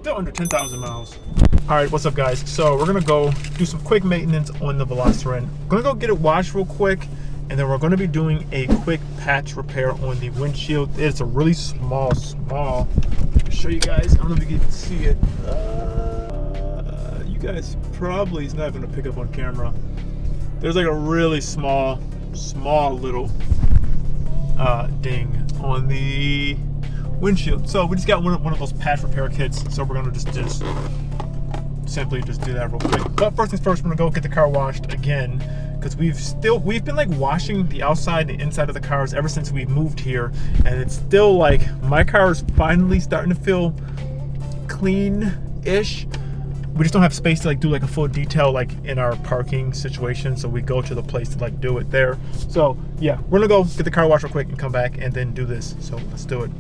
still under 10,000 miles. All right, what's up guys? So we're gonna go do some quick maintenance on the Veloster N. Gonna go get it washed real quick, and then we're gonna be doing a quick patch repair on the windshield. It's a really small. I'll show you guys. I don't know if you can see it. You guys probably, it's not gonna pick up on camera. There's like a really small little ding on the windshield. So we just got one of those patch repair kits. So we're gonna just simply do that real quick. But first things first, we're gonna go get the car washed again, because we've been like washing the outside and inside of the cars ever since we moved here, and it's still like, my car is finally starting to feel clean-ish. We just don't have space to like do like a full detail like in our parking situation, so we go to the place to like do it there. So yeah, we're gonna go get the car washed real quick and come back and then do this. So let's do it.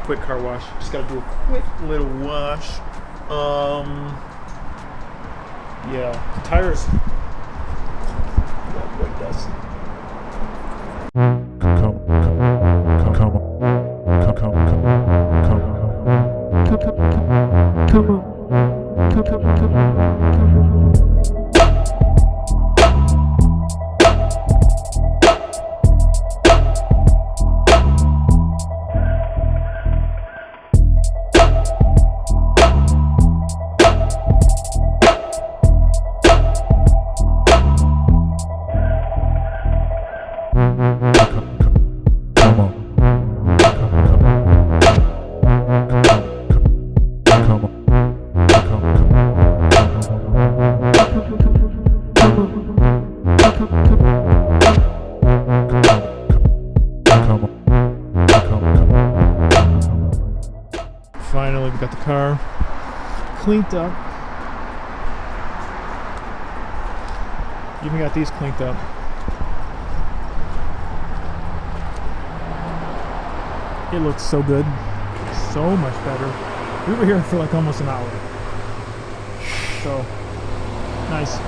Quick car wash. Just gotta do a quick little wash. Yeah, the tires. Got brake dust. Finally, we got the car cleaned up. Even got these cleaned up. It looks so good. So much better. We were here for like almost an hour. So, nice.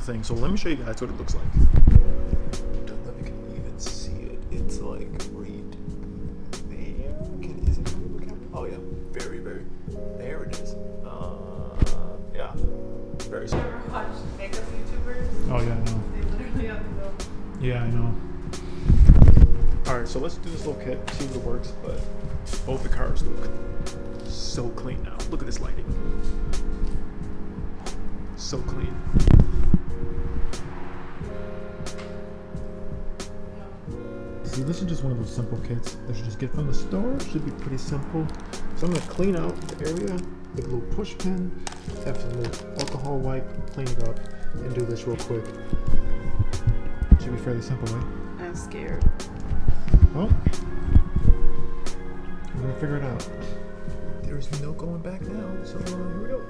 Thing. So let me show you guys what it looks like. Don't know if you can even see it. It's like right there. Is it? Oh yeah, very. There it is. Yeah, very small. Ever watched makeup YouTubers? Oh yeah, I know. They literally have to go. Yeah, I know. All right, so let's do this little kit, see if it works. But both the cars look so clean now. Look at this lighting. So clean. See, this is just one of those simple kits that you just get from the store. Should be pretty simple. So I'm gonna clean out the area with a little push pin, have a little alcohol wipe, clean it up, and do this real quick. Should be fairly simple, right? I'm scared. Well, we're gonna figure it out. There's no going back now, so here we go.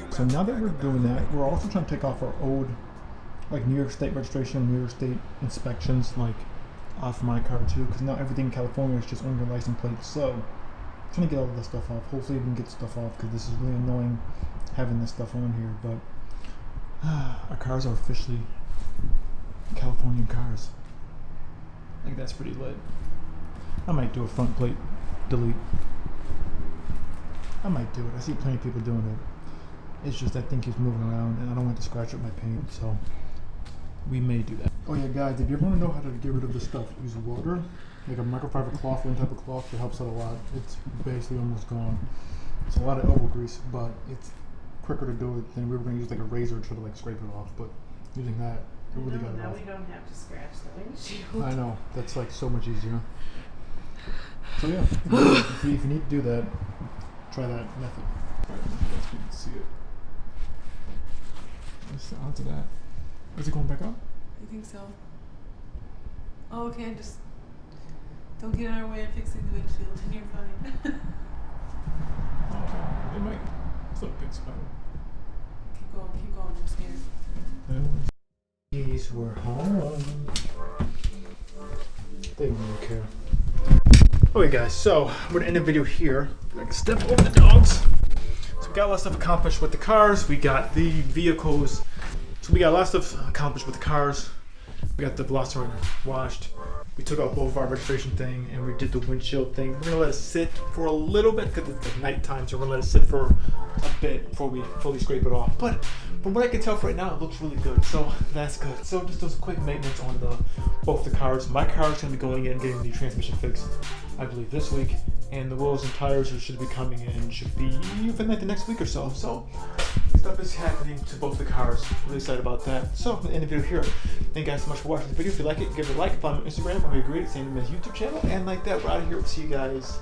So now that we're doing that, we're also trying to take off our old, like New York State registration, New York State inspections, like off my car too, because now everything in California is just on your license plate. So I'm trying to get all of this stuff off. Hopefully we can get stuff off, because this is really annoying having this stuff on here. But our cars are officially Californian cars. I think that's pretty lit. I might do a front plate delete. I might do it. I see plenty of people doing it. It's just that thing keeps moving around and I don't want to scratch up my paint, so we may do that. Oh yeah, guys, if you ever want to know how to get rid of this stuff, use water, like a microfiber cloth, one type of cloth. It helps out a lot. It's basically almost gone. It's a lot of elbow grease, but it's quicker to do it than we were going to use like a razor to like scrape it off. But using that, it really got it now off. we don't have to scratch the windshield. I know, that's like so much easier. So yeah, if you need to do that, try that method. Alright, you guys can see it. Let's onto that. Is it going back up? I think so. Oh, okay, just don't get in our way of fixing the windshield and you're fine. It might. It's not a good spot. Keep going, I'm scared. These were home. They don't really care. Okay guys, so I'm gonna end the video here. I can step over the dogs. So we got a lot of stuff accomplished with the cars. We got the vehicles. So we got a lot of stuff accomplished with the cars. We got the Veloster N washed. We took out both of our registration thing and we did the windshield thing. We're gonna let it sit for a little bit because it's like nighttime, so we're gonna let it sit for a bit before we fully scrape it off. But from what I can tell for right now, it looks really good, so that's good. So just those quick maintenance on both the cars. My car is gonna be going in and getting the transmission fixed, I believe this week, and the wheels and tires should be coming in, should be within like the next week or so. So stuff is happening to both the cars. Really excited about that. So I'm gonna end the video here. Thank you guys so much for watching the video. If you like it, give it a like. Follow me on Instagram, OmegaGreedTwitch, same as YouTube channel, and like that, we're out of here. We'll see you guys.